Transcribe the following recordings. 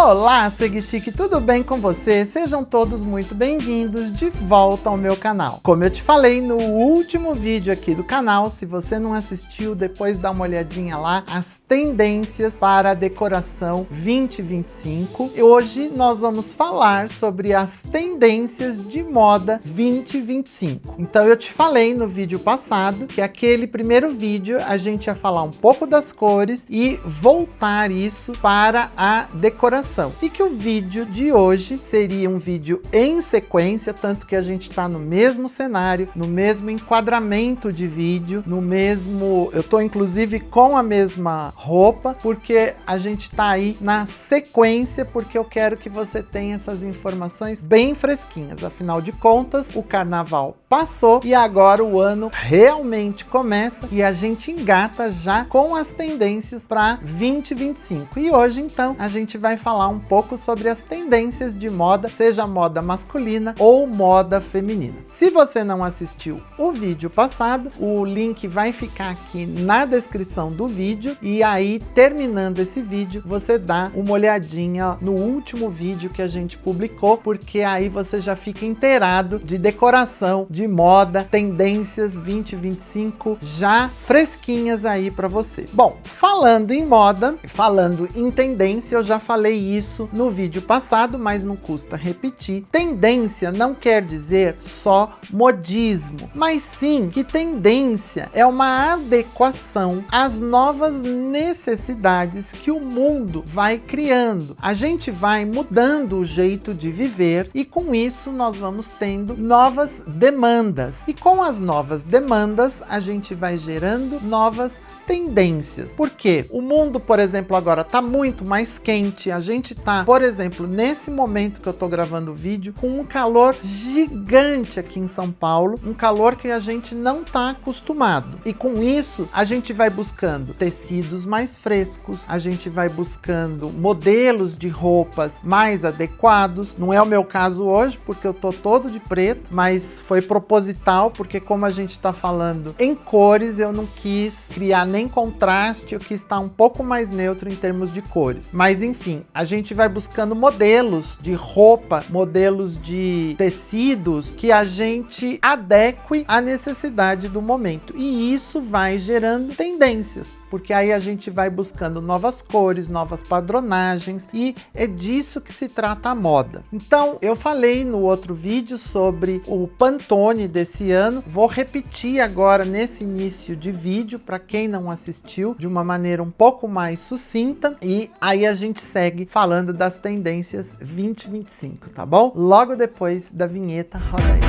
Olá, Segue Chique, tudo bem com você? Sejam todos muito bem-vindos de volta ao meu canal. Como eu te falei no último vídeo aqui do canal, se você não assistiu, depois dá uma olhadinha lá, as tendências para a decoração 2025. E hoje nós vamos falar sobre as tendências de moda 2025. Então eu te falei no vídeo passado que aquele primeiro vídeo a gente ia falar um pouco das cores e voltar isso para a decoração. E que o vídeo de hoje seria um vídeo em sequência, tanto que a gente está no mesmo cenário, no mesmo enquadramento de vídeo, no mesmo... Eu tô inclusive com a mesma roupa, porque a gente tá aí na sequência, porque eu quero que você tenha essas informações bem fresquinhas. Afinal de contas, o carnaval passou e agora o ano realmente começa e a gente engata já com as tendências para 2025. E hoje, então, a gente vai falar um pouco sobre as tendências de moda, seja moda masculina ou moda feminina. Se você não assistiu o vídeo passado, o link vai ficar aqui na descrição do vídeo e aí, terminando esse vídeo, você dá uma olhadinha no último vídeo que a gente publicou, porque aí você já fica inteirado de decoração, de moda, tendências 2025 já fresquinhas aí para você. Bom, falando em moda, falando em tendência, eu já falei isso no vídeo passado, mas não custa repetir. Tendência não quer dizer só modismo, mas sim que tendência é uma adequação às novas necessidades que o mundo vai criando. A gente vai mudando o jeito de viver e com isso nós vamos tendo novas demandas. E com as novas demandas, a gente vai gerando novas tendências. Por quê? O mundo, por exemplo, agora tá muito mais quente. A gente tá, por exemplo, nesse momento que eu tô gravando o vídeo, com um calor gigante aqui em São Paulo, um calor que a gente não tá acostumado. E com isso, a gente vai buscando tecidos mais frescos, a gente vai buscando modelos de roupas mais adequados. Não é o meu caso hoje, porque eu tô todo de preto, mas foi proposital, porque como a gente tá falando em cores, eu não quis criar nem contraste, eu quis estar um pouco mais neutro em termos de cores. Mas enfim, a gente vai buscando modelos de roupa, modelos de tecidos que a gente adeque à necessidade do momento. E isso vai gerando tendências, porque aí a gente vai buscando novas cores, novas padronagens, e é disso que se trata a moda. Então, eu falei no outro vídeo sobre o Pantone desse ano, vou repetir agora nesse início de vídeo, para quem não assistiu, de uma maneira um pouco mais sucinta, e aí a gente segue falando das tendências 2025, tá bom? Logo depois da vinheta, roda aí.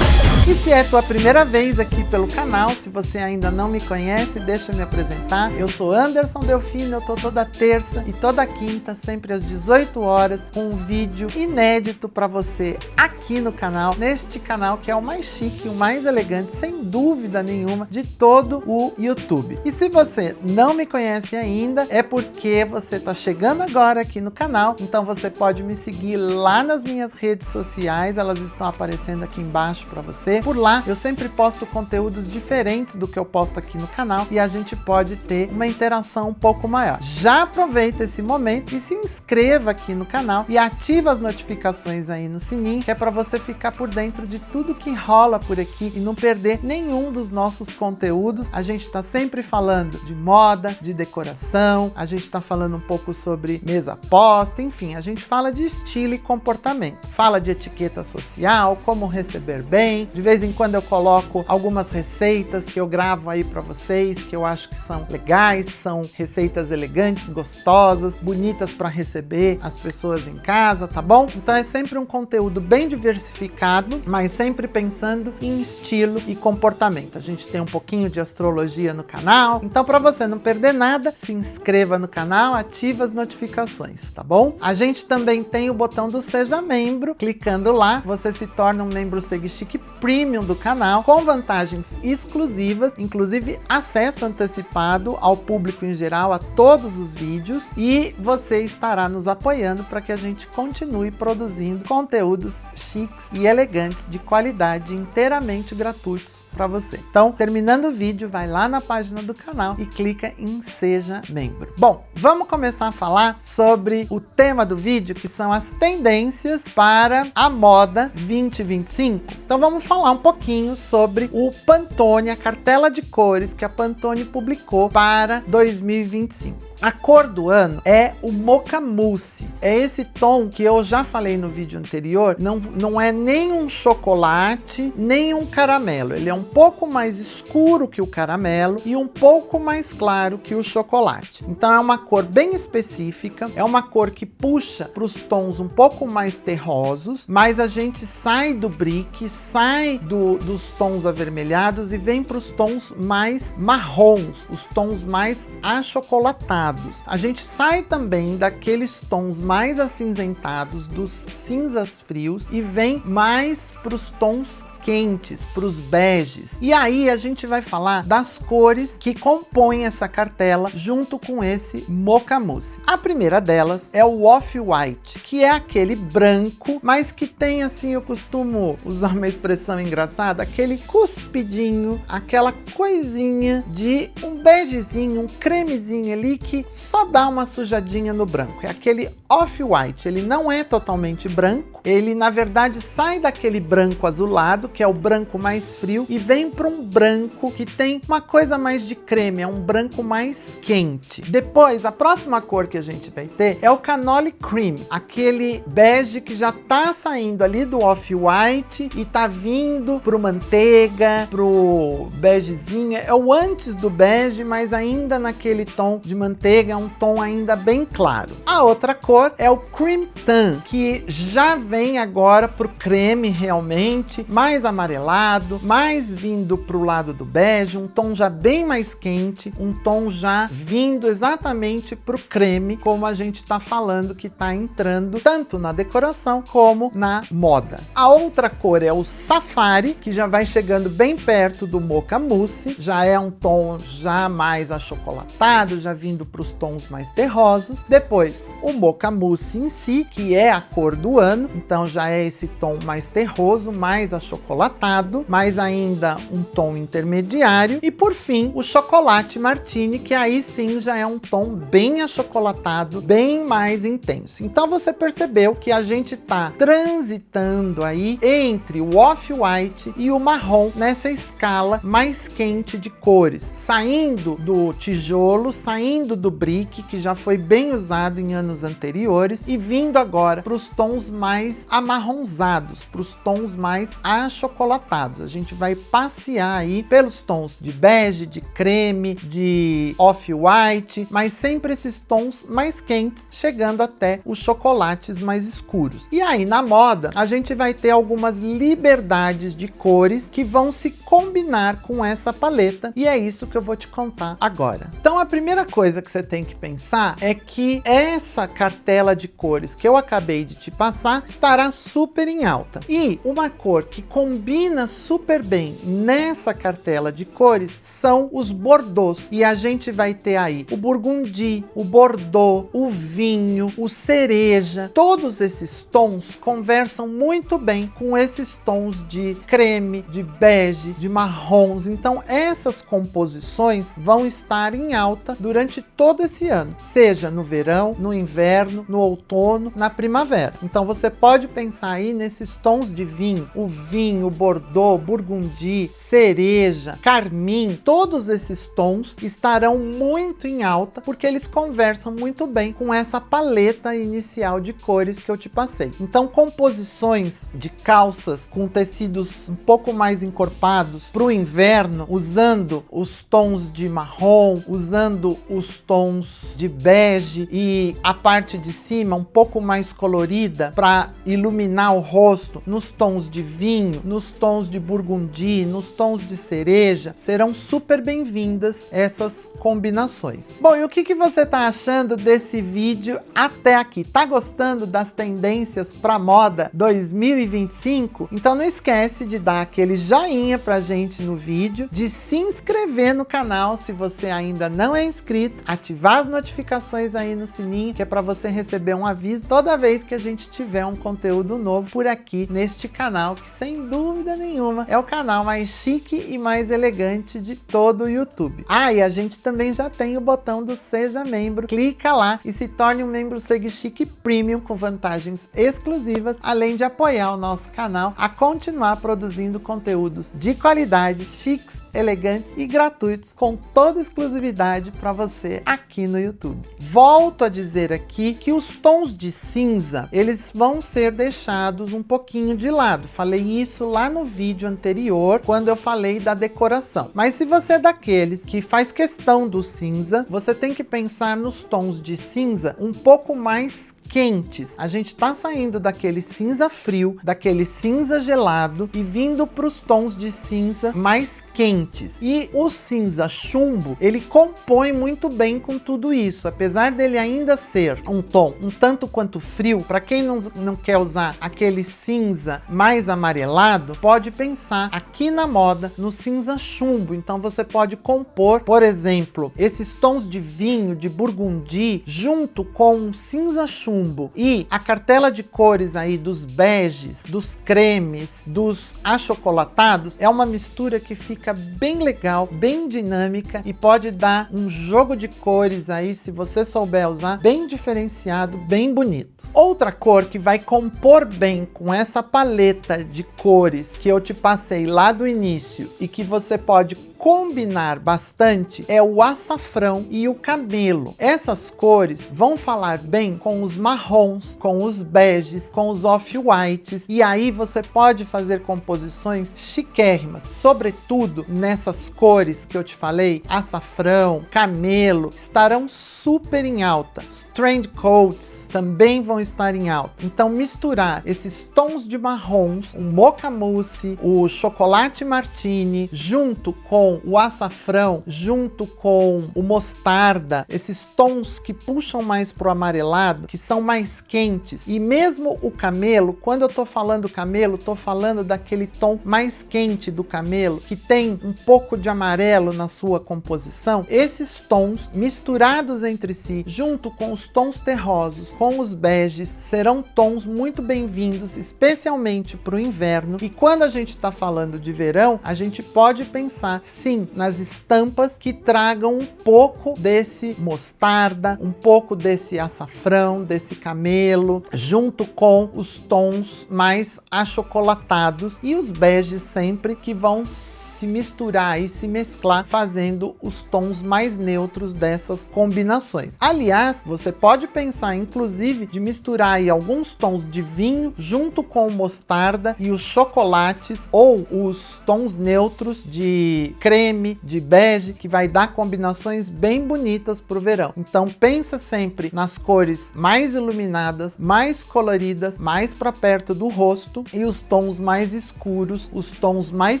E se é a tua primeira vez aqui pelo canal, se você ainda não me conhece, deixa eu me apresentar. Eu sou Anderson Delfino, eu tô toda terça e toda quinta, sempre às 18 horas, com um vídeo inédito para você aqui no canal, neste canal que é o mais chique, o mais elegante, sem dúvida nenhuma, de todo o YouTube. E se você não me conhece ainda, é porque você tá chegando agora aqui no canal, então você pode me seguir lá nas minhas redes sociais, elas estão aparecendo aqui embaixo para você. Por lá, eu sempre posto conteúdos diferentes do que eu posto aqui no canal e a gente pode ter uma interação um pouco maior. Já aproveita esse momento e se inscreva aqui no canal e ativa as notificações aí no sininho, que é para você ficar por dentro de tudo que rola por aqui e não perder nenhum dos nossos conteúdos. A gente está sempre falando de moda, de decoração, a gente está falando um pouco sobre mesa posta, enfim, a gente fala de estilo e comportamento. Fala de etiqueta social, como receber bem. De vez em quando eu coloco algumas receitas que eu gravo aí para vocês, que eu acho que são legais, são receitas elegantes, gostosas, bonitas para receber as pessoas em casa, tá bom? Então é sempre um conteúdo bem diversificado, mas sempre pensando em estilo e comportamento. A gente tem um pouquinho de astrologia no canal, então para você não perder nada, se inscreva no canal, ativa as notificações, tá bom? A gente também tem o botão do Seja Membro, clicando lá, você se torna um membro Segue Chique Premium do canal, com vantagens exclusivas, inclusive acesso antecipado ao público em geral a todos os vídeos, e você estará nos apoiando para que a gente continue produzindo conteúdos chiques e elegantes de qualidade, inteiramente gratuitos para você. Então, terminando o vídeo, vai lá na página do canal e clica em Seja Membro. Bom, vamos começar a falar sobre o tema do vídeo, que são as tendências para a moda 2025. Então vamos falar um pouquinho sobre o Pantone, a cartela de cores que a Pantone publicou para 2025. A cor do ano é o Mocha Mousse. É esse tom que eu já falei no vídeo anterior. Não é nem um chocolate, nem um caramelo. Ele é um pouco mais escuro que o caramelo e um pouco mais claro que o chocolate. Então é uma cor bem específica. É uma cor que puxa para os tons um pouco mais terrosos, mas a gente sai do brick, sai dos tons avermelhados e vem para os tons mais marrons, os tons mais achocolatados. A gente sai também daqueles tons mais acinzentados, dos cinzas frios, e vem mais para os tons quentes, para os beges. E aí a gente vai falar das cores que compõem essa cartela junto com esse Mocha Mousse. A primeira delas é o Off-White, que é aquele branco, mas que tem, assim, eu costumo usar uma expressão engraçada, aquele cuspidinho, aquela coisinha de um begezinho, um cremezinho ali que só dá uma sujadinha no branco. É aquele Off-White, ele não é totalmente branco, ele na verdade sai daquele branco azulado, que é o branco mais frio, e vem para um branco que tem uma coisa mais de creme, é um branco mais quente. Depois, a próxima cor que a gente vai ter é o Cannoli Cream, aquele bege que já tá saindo ali do Off-White e tá vindo pro manteiga, pro begezinho. É o antes do bege, mas ainda naquele tom de manteiga, é um tom ainda bem claro. A outra cor é o Cream Tan, que já vem agora pro creme realmente, mais amarelado, mais vindo para o lado do bege, um tom já bem mais quente, um tom já vindo exatamente para o creme, como a gente está falando que está entrando tanto na decoração como na moda. A outra cor é o Safari, que já vai chegando bem perto do Mocha Mousse, já é um tom já mais achocolatado, já vindo para os tons mais terrosos. Depois, o Mocha Mousse em si, que é a cor do ano, então já é esse tom mais terroso, mais achocolatado, mas ainda um tom intermediário. E por fim, o chocolate martini, que aí sim já é um tom bem achocolatado, bem mais intenso. Então você percebeu que a gente tá transitando aí entre o off-white e o marrom nessa escala mais quente de cores, saindo do tijolo, saindo do brick, que já foi bem usado em anos anteriores, e vindo agora para os tons mais amarronzados, para os tons mais achocolatados. A gente vai passear aí pelos tons de bege, de creme, de off-white, mas sempre esses tons mais quentes, chegando até os chocolates mais escuros. E aí na moda, a gente vai ter algumas liberdades de cores que vão se combinar com essa paleta, e é isso que eu vou te contar agora. Então a primeira coisa que você tem que pensar é que essa cartela de cores que eu acabei de te passar estará super em alta. E uma cor que combina super bem nessa cartela de cores são os bordeaux. E a gente vai ter aí o burgundy, o bordeaux, o vinho, o cereja. Todos esses tons conversam muito bem com esses tons de creme, de bege, de marrons. Então essas composições vão estar em alta durante todo esse ano, seja no verão, no inverno, no outono, na primavera. Então você pode pensar aí nesses tons de vinho, o vinho, bordeaux, burgundy, cereja, carmim. Todos esses tons estarão muito em alta porque eles conversam muito bem com essa paleta inicial de cores que eu te passei. Então composições de calças com tecidos um pouco mais encorpados para o inverno, usando os tons de marrom, usando os tons de bege e a parte de cima um pouco mais colorida para iluminar o rosto, nos tons de vinho, nos tons de burgundy, nos tons de cereja, serão super bem-vindas essas combinações. Bom, e o que você tá achando desse vídeo até aqui? Tá gostando das tendências para moda 2025? Então não esquece de dar aquele joinha pra gente no vídeo, de se inscrever no canal se você ainda não é inscrito, ativar as notificações aí no sininho, que é para você receber um aviso toda vez que a gente tiver um conteúdo novo por aqui neste canal, que sem dúvida dúvida nenhuma, é o canal mais chique e mais elegante de todo o YouTube. Ah, e a gente também já tem o botão do Seja Membro. Clica lá e se torne um membro Segue Chique Premium com vantagens exclusivas, além de apoiar o nosso canal a continuar produzindo conteúdos de qualidade, chiques, elegantes e gratuitos, com toda exclusividade para você aqui no YouTube. Volto a dizer aqui que os tons de cinza, eles vão ser deixados um pouquinho de lado. Falei isso lá no vídeo anterior, quando eu falei da decoração. Mas se você é daqueles que faz questão do cinza, você tem que pensar nos tons de cinza um pouco mais quentes. A gente tá saindo daquele cinza frio, daquele cinza gelado e vindo para os tons de cinza mais quentes. E o cinza chumbo, ele compõe muito bem com tudo isso, apesar dele ainda ser um tom um tanto quanto frio. Para quem não quer usar aquele cinza mais amarelado, pode pensar aqui na moda no cinza chumbo. Então você pode compor, por exemplo, esses tons de vinho, de burgundy, junto com um cinza chumbo e a cartela de cores aí dos beges, dos cremes, dos achocolatados. É uma mistura que fica bem legal, bem dinâmica e pode dar um jogo de cores aí, se você souber usar, bem diferenciado, bem bonito. Outra cor que vai compor bem com essa paleta de cores que eu te passei lá do início e que você pode combinar bastante é o açafrão e o camelo. Essas cores vão falar bem com os marrons, com os beges, com os off-whites, e aí você pode fazer composições chiquérrimas, sobretudo nessas cores que eu te falei, açafrão, camelo, estarão super em alta. Strange Coats também vão estar em alta. Então misturar esses tons de marrons, o mocha mousse, o chocolate martini, junto com o açafrão, junto com o mostarda, esses tons que puxam mais pro amarelado, que são mais quentes. E mesmo o camelo, quando eu tô falando camelo, tô falando daquele tom mais quente do camelo, que tem um pouco de amarelo na sua composição. Esses tons misturados entre si, junto com os tons terrosos, com os beges, serão tons muito bem-vindos, especialmente para o inverno. E quando a gente está falando de verão, a gente pode pensar, sim, nas estampas que tragam um pouco desse mostarda, um pouco desse açafrão, desse camelo, junto com os tons mais achocolatados e os beges sempre que vão se misturar e se mesclar, fazendo os tons mais neutros dessas combinações. Aliás, você pode pensar inclusive de misturar aí alguns tons de vinho junto com mostarda e os chocolates, ou os tons neutros de creme, de bege, que vai dar combinações bem bonitas para o verão. Então pensa sempre nas cores mais iluminadas, mais coloridas, mais para perto do rosto, e os tons mais escuros, os tons mais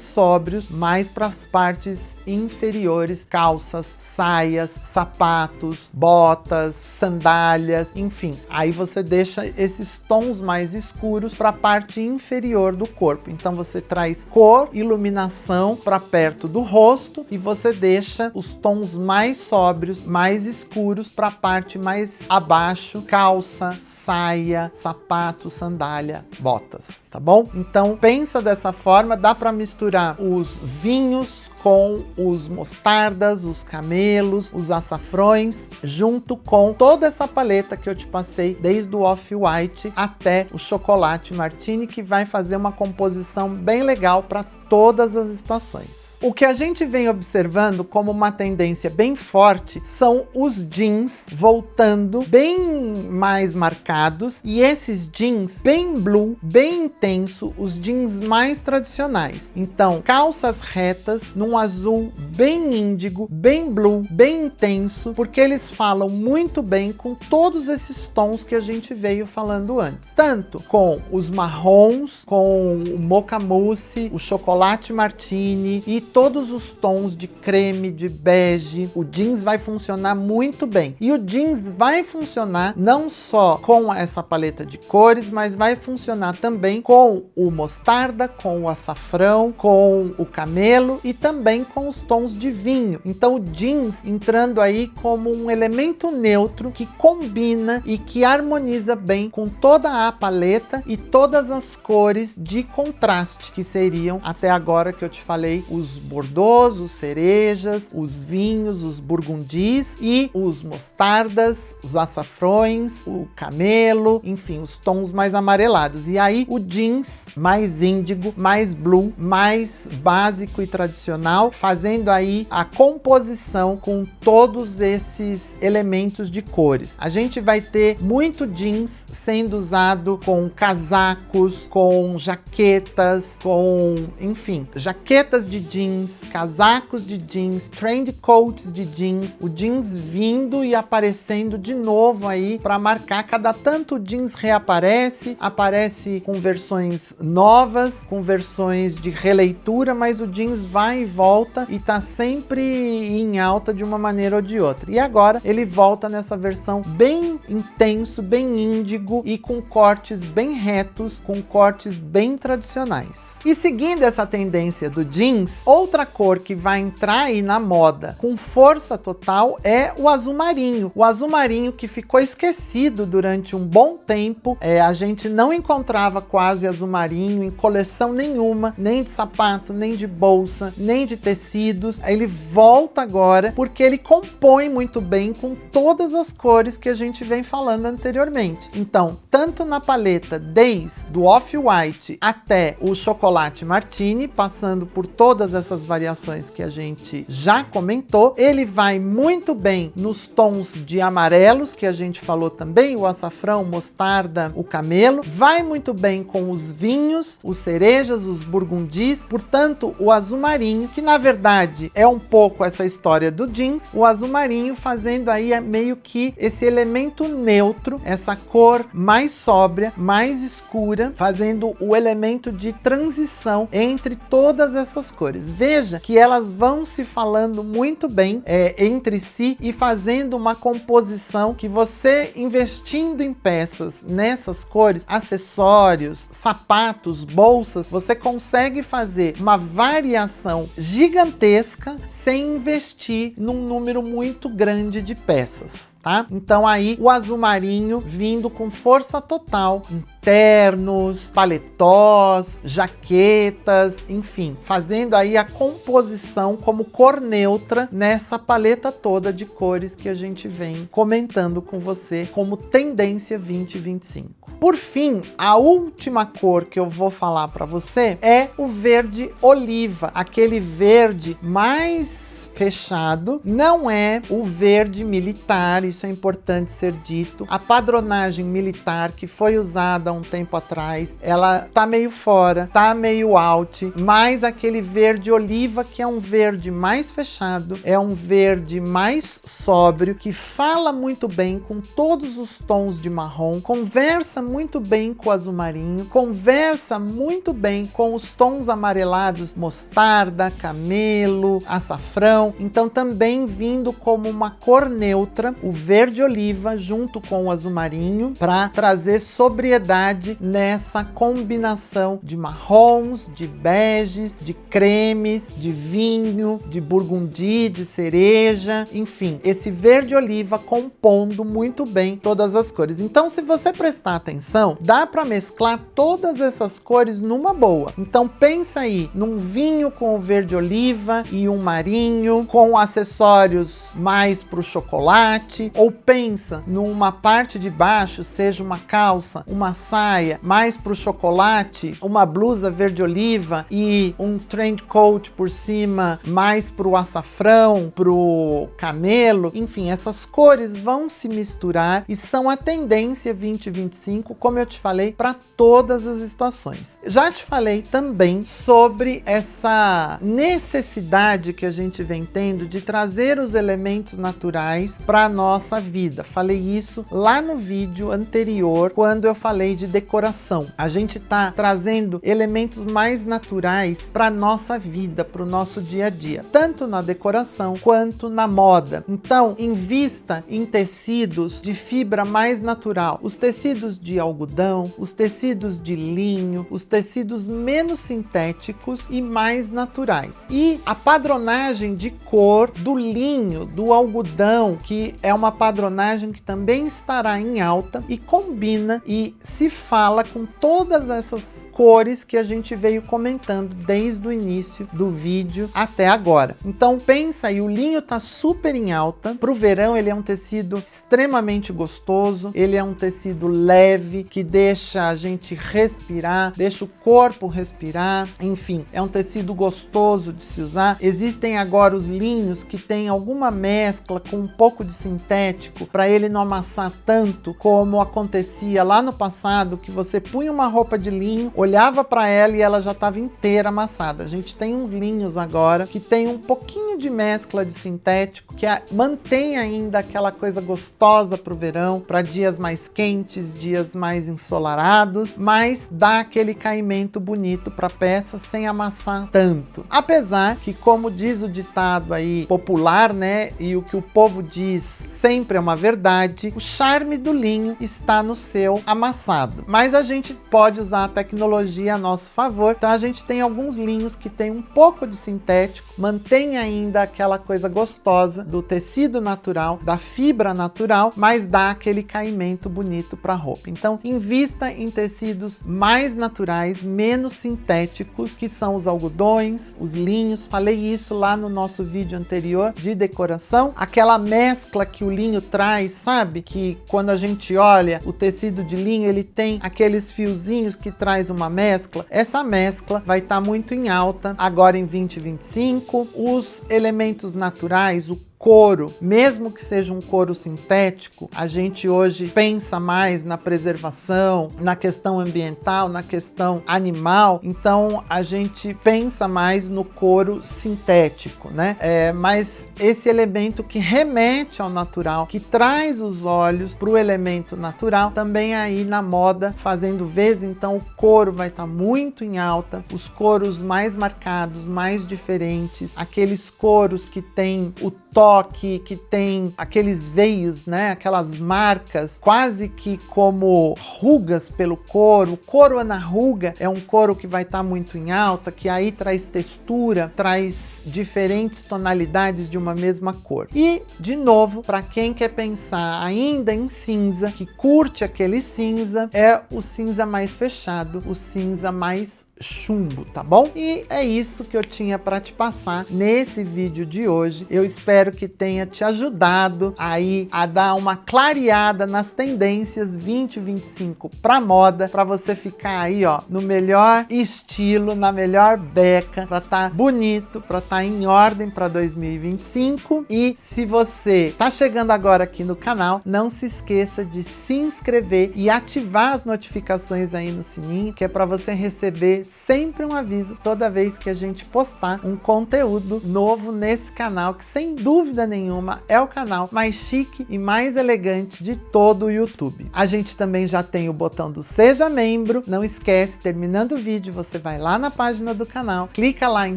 sóbrios, mais para as partes inferiores, calças, saias, sapatos, botas, sandálias, enfim. Aí você deixa esses tons mais escuros para a parte inferior do corpo. Então você traz cor, iluminação para perto do rosto e você deixa os tons mais sóbrios, mais escuros para a parte mais abaixo, calça, saia, sapato, sandália, botas, tá bom? Então pensa dessa forma, dá para misturar os vinhos com os mostardas, os camelos, os açafrões, junto com toda essa paleta que eu te passei, desde o off-white até o chocolate martini, que vai fazer uma composição bem legal para todas as estações. O que a gente vem observando como uma tendência bem forte são os jeans voltando bem mais marcados, e esses jeans bem blue, bem intenso, os jeans mais tradicionais. Então, calças retas num azul bem índigo, bem blue, bem intenso, porque eles falam muito bem com todos esses tons que a gente veio falando antes. Tanto com os marrons, com o mocha mousse, o chocolate martini e todos os tons de creme, de bege. O jeans vai funcionar muito bem. E o jeans vai funcionar não só com essa paleta de cores, mas vai funcionar também com o mostarda, com o açafrão, com o camelo e também com os tons de vinho. Então o jeans entrando aí como um elemento neutro que combina e que harmoniza bem com toda a paleta e todas as cores de contraste, que seriam até agora que eu te falei, os bordeaux, os cerejas, os vinhos, os burgundis e os mostardas, os açafrões, o camelo, enfim, os tons mais amarelados. E aí o jeans mais índigo, mais blue, mais básico e tradicional, fazendo aí a composição com todos esses elementos de cores. A gente vai ter muito jeans sendo usado com casacos, com jaquetas, com, enfim, jaquetas de jeans, casacos de jeans, trend coats de jeans, o jeans vindo e aparecendo de novo aí para marcar. Cada tanto o jeans reaparece, aparece com versões novas, com versões de releitura, mas o jeans vai e volta e tá sempre em alta de uma maneira ou de outra. E agora ele volta nessa versão bem intenso, bem índigo e com cortes bem retos, com cortes bem tradicionais. E seguindo essa tendência do jeans, outra cor que vai entrar aí na moda com força total é o azul marinho. O azul marinho que ficou esquecido durante um bom tempo. A gente não encontrava quase azul marinho em coleção nenhuma, nem de sapato, nem de bolsa, nem de tecidos. Ele volta agora porque ele compõe muito bem com todas as cores que a gente vem falando anteriormente. Então, tanto na paleta desde do off-white até o chocolate martini, passando por todas essas variações que a gente já comentou, ele vai muito bem nos tons de amarelos, que a gente falou também, o açafrão, mostarda, o camelo, vai muito bem com os vinhos, os cerejas, os burgundis, portanto, o azul marinho, que na verdade é um pouco essa história do jeans, o azul marinho fazendo aí meio que esse elemento neutro, essa cor mais sóbria, mais escura, fazendo o elemento de transição entre todas essas cores. Veja que elas vão se falando muito bem entre si e fazendo uma composição que você investindo em peças nessas cores, acessórios, sapatos, bolsas, você consegue fazer uma variação gigantesca sem investir num número muito grande de peças. Tá? Então aí o azul marinho vindo com força total em ternos, paletós, jaquetas, enfim, fazendo aí a composição como cor neutra nessa paleta toda de cores que a gente vem comentando com você como tendência 2025. Por fim, a última cor que eu vou falar para você é o verde oliva, aquele verde mais fechado, não é o verde militar, isso é importante ser dito. A padronagem militar que foi usada há um tempo atrás, ela tá meio fora, tá meio out, mas aquele verde oliva que é um verde mais fechado, é um verde mais sóbrio, que fala muito bem com todos os tons de marrom, conversa muito bem com o azul marinho, conversa muito bem com os tons amarelados, mostarda, camelo, açafrão. Então também vindo como uma cor neutra, o verde oliva junto com o azul marinho, para trazer sobriedade nessa combinação de marrons, de beges, de cremes, de vinho, de burgundi, de cereja, enfim, esse verde oliva compondo muito bem todas as cores. Então, se você prestar atenção, dá para mesclar todas essas cores numa boa. Então pensa aí num vinho com o verde oliva e um marinho, com acessórios mais para o chocolate, ou pensa numa parte de baixo, seja uma calça, uma saia, mais para o chocolate, uma blusa verde oliva e um trend coat por cima, mais para o açafrão, para o camelo, enfim, essas cores vão se misturar e são a tendência 2025, como eu te falei, para todas as estações. Já te falei também sobre essa necessidade que a gente vem vem tendo de trazer os elementos naturais para a nossa vida. Falei isso lá no vídeo anterior, quando eu falei de decoração. A gente está trazendo elementos mais naturais para a nossa vida, para o nosso dia a dia, tanto na decoração quanto na moda. Então, invista em tecidos de fibra mais natural. Os tecidos de algodão, os tecidos de linho, os tecidos menos sintéticos e mais naturais. E a padronagem de cor do linho, do algodão, que é uma padronagem que também estará em alta e combina e se fala com todas essas cores que a gente veio comentando desde o início do vídeo até agora. Então pensa aí, o linho tá super em alta. Para o verão ele é um tecido extremamente gostoso, ele é um tecido leve, que deixa a gente respirar, deixa o corpo respirar, enfim, é um tecido gostoso de se usar. Existem agora os linhos que tem alguma mescla com um pouco de sintético, para ele não amassar tanto como acontecia lá no passado, que você punha uma roupa de linho, olhava para ela e ela já estava inteira amassada. A gente tem uns linhos agora que tem um pouquinho de mescla de sintético, que mantém ainda aquela coisa gostosa para o verão, para dias mais quentes, dias mais ensolarados, mas dá aquele caimento bonito para a peça sem amassar tanto. Apesar que, como diz o ditado aí popular, né, e o que o povo diz sempre é uma verdade, o charme do linho está no seu amassado. Mas a gente pode usar a tecnologia a nosso favor. Então a gente tem alguns linhos que tem um pouco de sintético, mantém ainda aquela coisa gostosa do tecido natural, da fibra natural, mas dá aquele caimento bonito para a roupa. Então invista em tecidos mais naturais, menos sintéticos, que são os algodões, os linhos. Falei isso lá no nosso vídeo anterior de decoração. Aquela mescla que o linho traz, sabe? Que quando a gente olha o tecido de linho, ele tem aqueles fiozinhos que traz uma mescla. Essa mescla vai estar muito em alta agora em 2025. Os elementos naturais, o couro, mesmo que seja um couro sintético, a gente hoje pensa mais na preservação, na questão ambiental, na questão animal, então a gente pensa mais no couro sintético, né? Mas esse elemento que remete ao natural, que traz os olhos para o elemento natural, também aí na moda fazendo vez, então o couro vai estar muito em alta, os couros mais marcados, mais diferentes, aqueles couros que tem o toque, que tem aqueles veios, né? Aquelas marcas quase que como rugas pelo couro. O couro na ruga é um couro que vai estar muito em alta, que aí traz textura, traz diferentes tonalidades de uma mesma cor. E, de novo, para quem quer pensar ainda em cinza, que curte aquele cinza, é o cinza mais fechado, o cinza mais chumbo, tá bom? E é isso que eu tinha para te passar nesse vídeo de hoje. Eu espero que tenha te ajudado aí a dar uma clareada nas tendências 2025 para moda, para você ficar aí, ó, no melhor estilo, na melhor beca, para estar bonito, para estar em ordem para 2025. E se você tá chegando agora aqui no canal, não se esqueça de se inscrever e ativar as notificações aí no sininho, que é para você receber sempre um aviso toda vez que a gente postar um conteúdo novo nesse canal, que sem dúvida nenhuma é o canal mais chique e mais elegante de todo o YouTube. A gente também já tem o botão do Seja Membro. Não esquece, terminando o vídeo, você vai lá na página do canal, clica lá em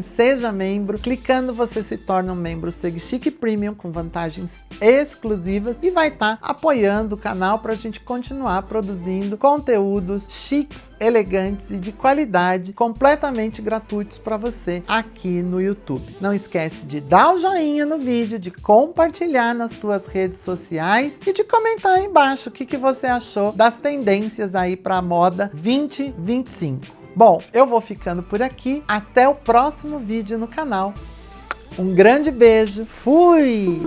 Seja Membro. Clicando, você se torna um membro SegChique Premium com vantagens exclusivas e vai estar apoiando o canal para a gente continuar produzindo conteúdos chiques, elegantes e de qualidade, completamente gratuitos para você aqui no YouTube. Não esquece de dar o joinha no vídeo, de compartilhar nas suas redes sociais e de comentar aí embaixo o que você achou das tendências aí para a moda 2025. Bom, eu vou ficando por aqui. Até o próximo vídeo no canal. Um grande beijo. Fui!